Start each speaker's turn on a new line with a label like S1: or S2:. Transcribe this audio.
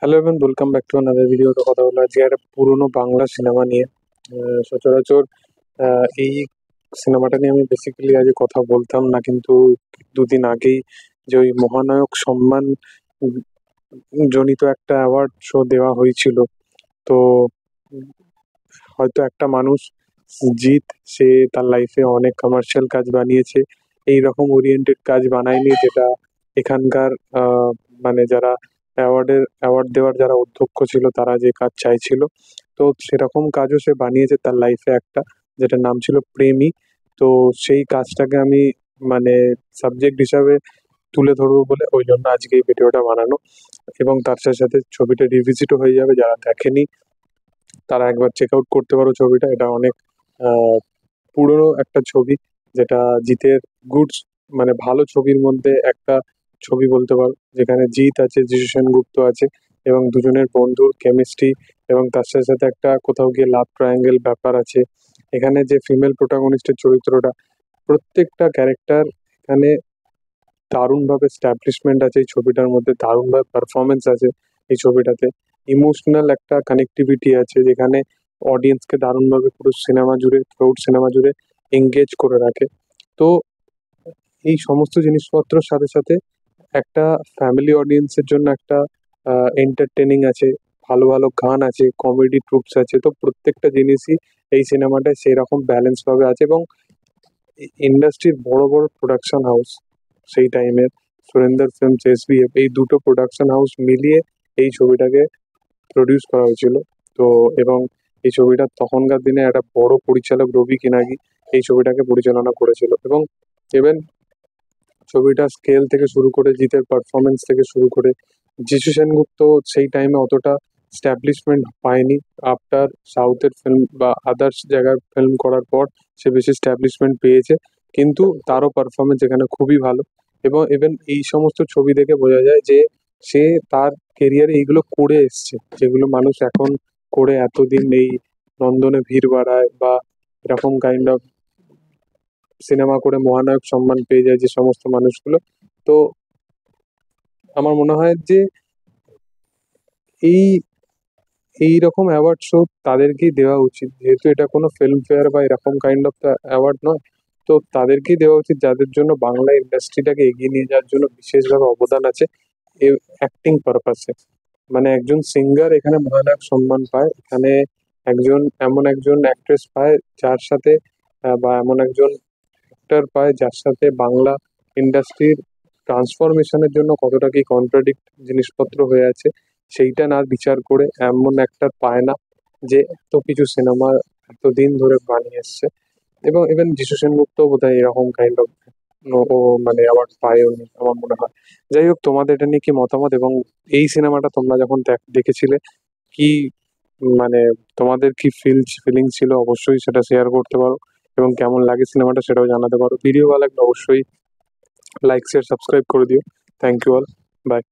S1: Hello everyone, welcome back to another video. তো কথা হলো আজকে একটা পুরোনো বাংলা সিনেমা নিয়ে। সচরাচর এই সিনেমাটা নিয়ে আমি বেসিক্যালি আজ কথা বলতাম না, কিন্তু দুদিন আগেই যে ওই মহানায়ক সম্মান উম, জনিত একটা অ্যাওয়ার্ড শো দেওয়া হয়েছিল। তো উম, হয়তো একটা মানুষ জিৎ, সে তার লাইফে অনেক কমার্শিয়াল কাজ বানিয়েছে, এই রকম ওরিয়েন্টেড কাজ বানায়নি যেটা এখানকার মানে যারা অ্যাওয়ার্ড দেওয়ার যারা অধ্যক্ষ ছিল তারা যে কাজ চাইছিল। তো সেরকম কাজও সে বানিয়েছে তার লাইফে একটা, যেটার নাম ছিল প্রেমী। তো সেই কাজটাকে আমি মানে সাবজেক্ট হিসাবে তুলে ধরবো বলে ওই জন্য আজকে এই ভিডিওটা বানানো, এবং তার সাথে সাথে ছবিটা রিভিজিটও হয়ে যাবে। যারা দেখেনি তারা একবার চেক আউট করতে পারো ছবিটা। এটা অনেক আহ, পুরনো একটা ছবি, যেটা জিতের গুডস মানে ভালো ছবির মধ্যে একটা ছবি বলতে পারো, যেখানে জিৎ আছে, যিশু সেনগুপ্ত আছে, এবং দুজনের বন্ধুর কেমিস্ট্রি, এবং তার সাথে সাথে একটা কোথাও গিয়ে লাভ ট্রায়াঙ্গেল ব্যাপার আছে। এখানে যে ফিমেল প্রোটাগনিস্টের চরিত্রটা, প্রত্যেকটা ক্যারেক্টার এখানে দারুণভাবে স্ট্যাবলিশমেন্ট আছে এই ছবিটার মধ্যে, দারুণভাবে পারফরমেন্স আছে এই ছবিটাতে। ইমোশনাল একটা কানেক্টিভিটি আছে যেখানে অডিয়েন্সকে দারুণভাবে পুরো সিনেমা জুড়ে, থ্রুআউট সিনেমা জুড়ে এঙ্গেজ করে রাখে। তো এই সমস্ত জিনিসপত্রের সাথে সাথে একটা ফ্যামিলি অডিয়েন্সের জন্য একটা এন্টারটেনিং আছে, ভালো ভালো গান আছে, কমেডি ট্রুপস আছে। তো প্রত্যেকটা জিনিসই এই সিনেমাটায় সেই রকম ব্যালেন্স ভাবে আছে, এবং ইন্ডাস্ট্রির বড় বড় প্রোডাকশন হাউস সেই টাইমের, সুরেন্দ্র ফিল্মস, এসবিএফ, এই দুটো প্রোডাকশন হাউস মিলিয়ে এই ছবিটাকে প্রডিউস করা হয়েছিল। তো এবং এই ছবিটা তখনকার দিনে একটা বড় পরিচালক রবি কিনাগি এই ছবিটাকে পরিচালনা করেছিল। এবং ইভেন ছবিটার স্কেল থেকে শুরু করে, জিতের পারফরমেন্স থেকে শুরু করে, যিশু সেনগুপ্ত সেই টাইমে অতটা স্ট্যাবলিশমেন্ট পায়নি। আফটার সাউথের ফিল্ম বা আদার্স জায়গার ফিল্ম করার পর সে বেশি স্ট্যাবলিশমেন্ট পেয়েছে, কিন্তু তারও পারফরমেন্স এখানে খুবই ভালো। এবং ইভেন এই সমস্ত ছবি দেখে বোঝা যায় যে সে তার কেরিয়ারে এইগুলো করে এসছে, যেগুলো মানুষ এখন করে এতদিন এই নন্দনে ভিড় বাড়ায় বা এরকম কাইন্ড অফ সিনেমা করে মহানায়ক সম্মান পেয়ে যায় যে সমস্ত মানুষগুলো। তো আমার মনে হয় যে এই এই রকম অ্যাওয়ার্ড শো তাদেরকেই দেওয়া উচিত, যেহেতু এটা কোনো ফিল্ম ফেয়ার বা এরকম কাইন্ড অফ অ্যাওয়ার্ড নয়। তো তাদেরকেই দেওয়া উচিত যাদের জন্য বাংলা ইন্ডাস্ট্রিটাকে এগিয়ে নিয়ে যাওয়ার জন্য বিশেষভাবে অবদান আছে অ্যাক্টিং পারপাসে। মানে একজন সিঙ্গার এখানে মহানায়ক সম্মান পায়, এখানে একজন এমন একজন অ্যাক্ট্রেস পায় যার সাথে বা এমন একজন অ্যাক্টর পায় যার সাথে বাংলা ইন্ডাস্ট্রির ট্রান্সফরমেশনের জন্য কতটা কি কন্ট্রাডিক্ট জিনিসপত্র হয়ে আছে, সেইটা না বিচার করে এমন অ্যাক্টর পায় না যে এত কিছু সিনেমা এতদিন ধরে বানিয়ে এসছে। এবং ইভেন যিশু সেনগুপ্ত বোধহয় এরকম কাইন্ড অফ ও মানে অ্যাওয়ার্ড পায়ও নি আমার মনে হয়। যাই হোক, তোমাদের এটা নিয়ে কি মতামত, এবং এই সিনেমাটা তোমরা যখন দেখেছিলে কি মানে তোমাদের কি ফিলিং ছিল, অবশ্যই সেটা শেয়ার করতে পারো। এবং কেমন লাগে সিনেমাটা সেটাও জানাতে পারো। ভিডিও ভালো লাগলে অবশ্যই লাইক শেয়ার সাবস্ক্রাইব করে দিও। Thank you all, by.